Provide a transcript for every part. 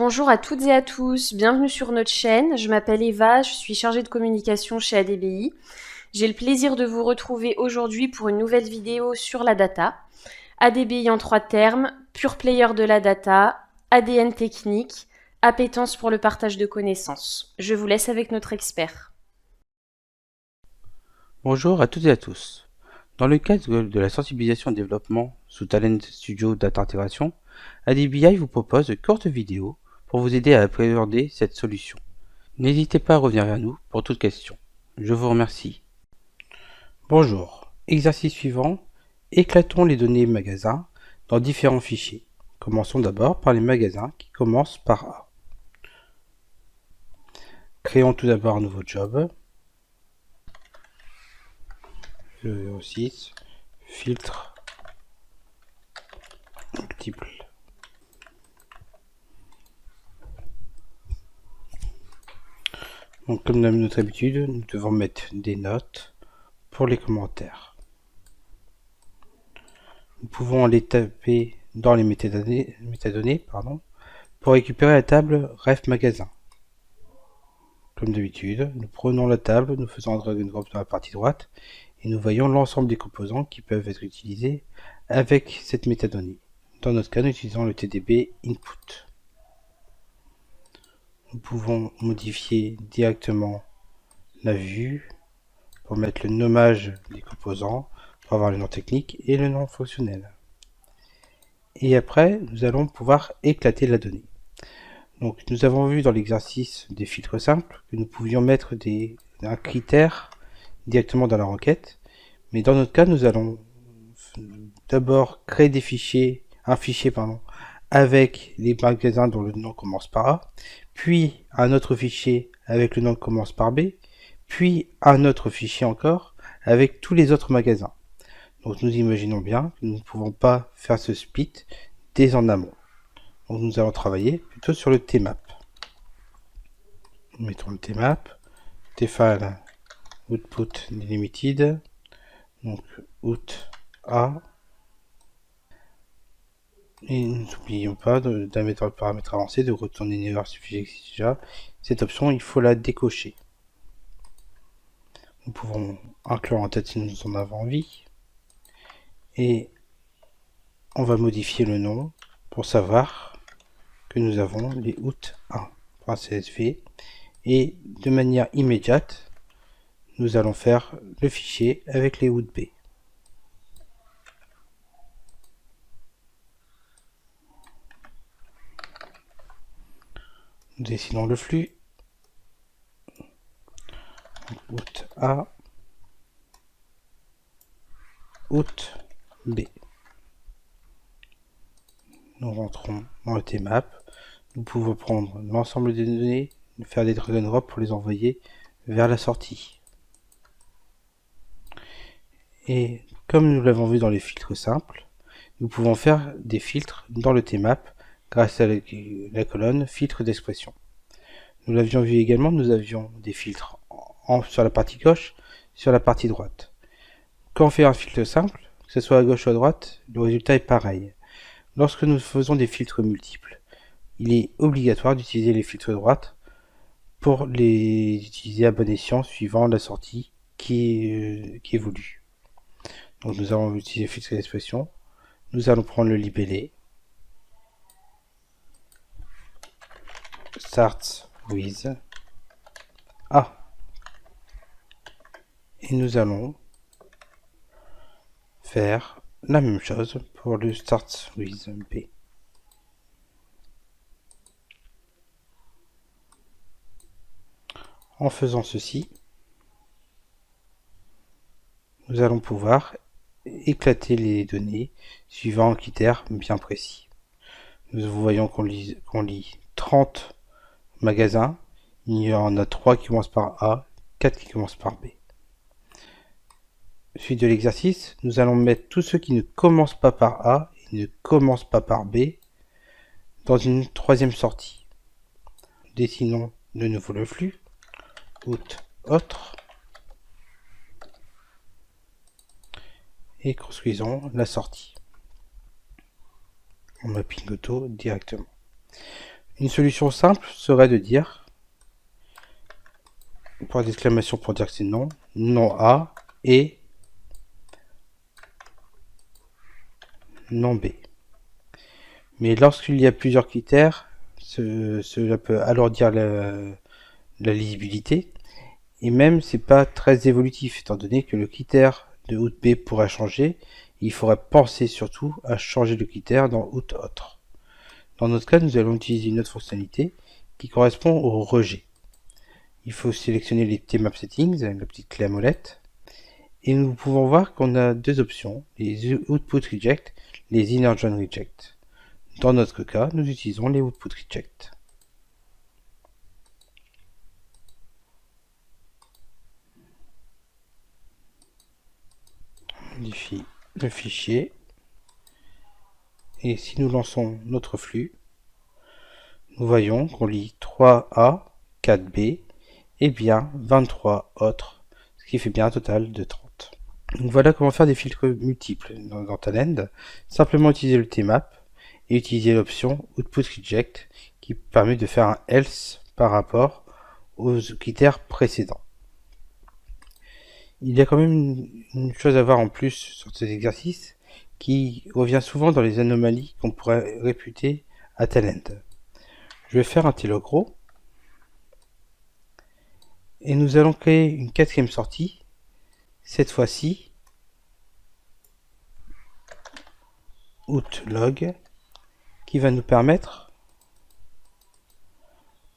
Bonjour à toutes et à tous, bienvenue sur notre chaîne. Je m'appelle Eva, je suis chargée de communication chez ADBI. J'ai le plaisir de vous retrouver aujourd'hui pour une nouvelle vidéo sur la data. ADBI en 3 termes, pure player de la data, ADN technique, appétence pour le partage de connaissances. Je vous laisse avec notre expert. Bonjour à toutes et à tous. Dans le cadre de la sensibilisation et développement sous Talent Studio Data Intégration, ADBI vous propose de courtes vidéos pour vous aider à appréhender cette solution. N'hésitez pas à revenir vers nous pour toute question. Je vous remercie. Bonjour. Exercice suivant. Éclatons les données magasins dans différents fichiers. Commençons d'abord par les magasins qui commencent par A. Créons tout d'abord un nouveau job. 06 filtre multiple. Donc comme notre habitude, nous devons mettre des notes pour les commentaires. Nous pouvons les taper dans les métadonnées pour récupérer la table ref magasin. Comme d'habitude, nous prenons la table, nous faisons un drag and drop dans la partie droite et nous voyons l'ensemble des composants qui peuvent être utilisés avec cette métadonnée. Dans notre cas, nous utilisons le TDB input. Nous pouvons modifier directement la vue pour mettre le nommage des composants, pour avoir le nom technique et le nom fonctionnel. Et après, nous allons pouvoir éclater la donnée. Donc, nous avons vu dans l'exercice des filtres simples que nous pouvions mettre un critère directement dans la requête. Mais dans notre cas, nous allons d'abord créer un fichier avec les magasins dont le nom commence par A, puis un autre fichier avec le nom qui commence par B, puis un autre fichier encore avec tous les autres magasins. Donc nous imaginons bien que nous ne pouvons pas faire ce split dès en amont. Donc nous allons travailler plutôt sur le tmap. Nous mettons le tmap, tfile output delimited, donc out A, et n'oublions pas de mettre le paramètre avancé, de retourner une erreur suffisait déjà. Cette option, il faut la décocher. Nous pouvons inclure en tête si nous en avons envie. Et on va modifier le nom pour savoir que nous avons les out1.csv. Et de manière immédiate, nous allons faire le fichier avec les outB. Nous dessinons le flux. Out A, out B. Nous rentrons dans le tmap. Nous pouvons prendre l'ensemble des données, faire des drag and drop pour les envoyer vers la sortie. Et comme nous l'avons vu dans les filtres simples, nous pouvons faire des filtres dans le tmap grâce à la colonne filtre d'expression. Nous l'avions vu également, nous avions des filtres sur la partie gauche, sur la partie droite. Quand on fait un filtre simple, que ce soit à gauche ou à droite, le résultat est pareil. Lorsque nous faisons des filtres multiples, il est obligatoire d'utiliser les filtres de droite pour les utiliser à bon escient suivant la sortie qui est voulue. Donc nous allons utiliser filtre d'expression. Nous allons prendre le libellé. Start with A. Et nous allons faire la même chose pour le start with B. En faisant ceci, nous allons pouvoir éclater les données suivant un critère bien précis. Nous voyons qu'on lit 30 magasins, il y en a 3 qui commencent par A, 4 qui commencent par B. Suite de l'exercice, nous allons mettre tous ceux qui ne commencent pas par A et ne commencent pas par B dans une troisième sortie. Dessinons de nouveau le flux, out autre, et construisons la sortie en mapping auto directement. Une solution simple serait de dire, point d'exclamation pour dire que c'est non, non A et non B. Mais lorsqu'il y a plusieurs critères, cela peut alourdir la lisibilité. Et même, c'est pas très évolutif, étant donné que le critère de out B pourrait changer. Il faudrait penser surtout à changer le critère dans out autre. Dans notre cas, nous allons utiliser une autre fonctionnalité qui correspond au rejet. Il faut sélectionner les Tmap Settings avec la petite clé à molette. Et nous pouvons voir qu'on a deux options, les Output Reject, les Inner Join Reject. Dans notre cas, nous utilisons les Output Reject. On modifie le fichier. Et si nous lançons notre flux, nous voyons qu'on lit 3A, 4B et bien 23 autres, ce qui fait bien un total de 30. Donc voilà comment faire des filtres multiples dans Talend. Simplement utiliser le tmap et utiliser l'option Output Reject qui permet de faire un else par rapport aux critères précédents. Il y a quand même une chose à voir en plus sur cet exercice qui revient souvent dans les anomalies qu'on pourrait réputer à Talend. Je vais faire un TLogRow et nous allons créer une quatrième sortie, cette fois-ci outlog, qui va nous permettre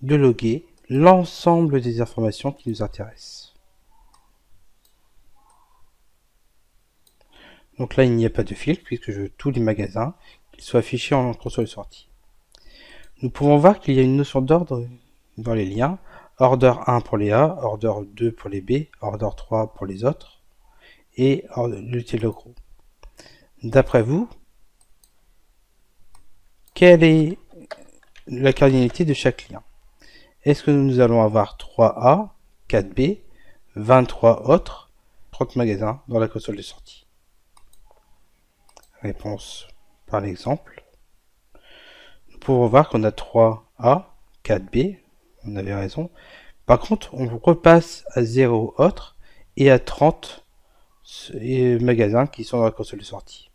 de loguer l'ensemble des informations qui nous intéressent. Donc là, il n'y a pas de filtre puisque je veux tous les magasins qu'ils soient affichés en console de sortie. Nous pouvons voir qu'il y a une notion d'ordre dans les liens. Order 1 pour les A, Order 2 pour les B, Order 3 pour les autres, et le TLogRow. D'après vous, quelle est la cardinalité de chaque lien? Est-ce que nous allons avoir 3A, 4B, 23 autres, 30 magasins dans la console de sortie? Réponse par l'exemple. Nous pouvons voir qu'on a 3A, 4B, on avait raison. Par contre, on repasse à 0 autres et à 30 magasins qui sont dans la console de sortie.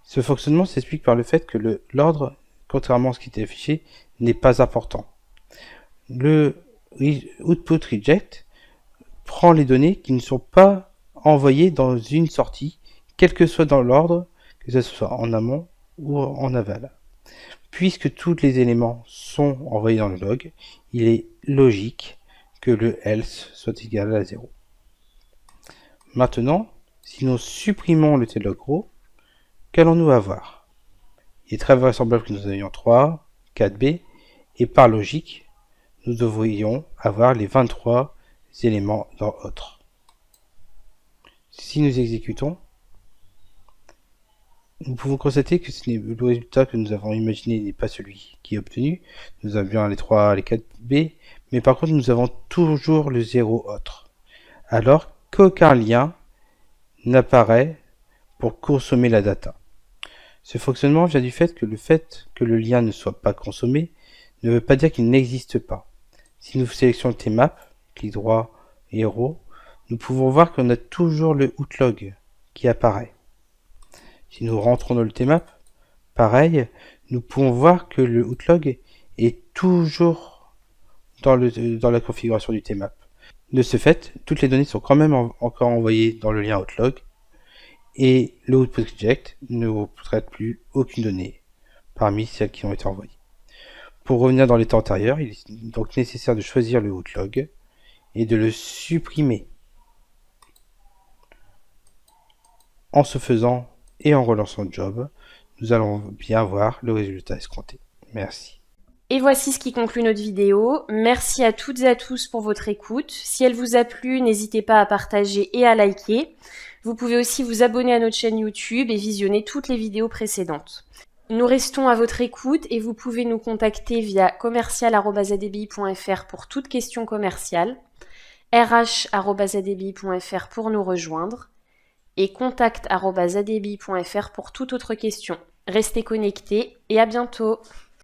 Ce fonctionnement s'explique par le fait que l'ordre, contrairement à ce qui était affiché, n'est pas important. Le Output Reject prend les données qui ne sont pas envoyées dans une sortie, quel que soit dans l'ordre, que ce soit en amont ou en aval. Puisque tous les éléments sont envoyés dans le log, il est logique que le else soit égal à 0. Maintenant, si nous supprimons le TLogRow, qu'allons-nous avoir? Il est très vraisemblable que nous ayons 3, 4B, et par logique, nous devrions avoir les 23 éléments dans autre. Si nous exécutons, nous pouvons constater que le résultat que nous avons imaginé n'est pas celui qui est obtenu. Nous avions les 3, les 4B, mais par contre nous avons toujours le 0 autre. Alors qu'aucun lien n'apparaît pour consommer la data. Ce fonctionnement vient du fait que le lien ne soit pas consommé ne veut pas dire qu'il n'existe pas. Si nous sélectionnons Tmap, clic droit et Arrow, nous pouvons voir qu'on a toujours le outlog qui apparaît. Si nous rentrons dans le tmap, pareil, nous pouvons voir que le outlog est toujours dans la configuration du tmap. De ce fait, toutes les données sont quand même encore envoyées dans le lien outlog et le output reject ne traite plus aucune donnée parmi celles qui ont été envoyées. Pour revenir dans l'état antérieur, il est donc nécessaire de choisir le outlog et de le supprimer. En ce faisant, et en relançant le job, nous allons bien voir le résultat escompté. Merci. Et voici ce qui conclut notre vidéo. Merci à toutes et à tous pour votre écoute. Si elle vous a plu, n'hésitez pas à partager et à liker. Vous pouvez aussi vous abonner à notre chaîne YouTube et visionner toutes les vidéos précédentes. Nous restons à votre écoute et vous pouvez nous contacter via commercial@adbi.fr pour toute question commerciale, rh@adbi.fr pour nous rejoindre et contact@adbi.fr pour toute autre question. Restez connectés et à bientôt.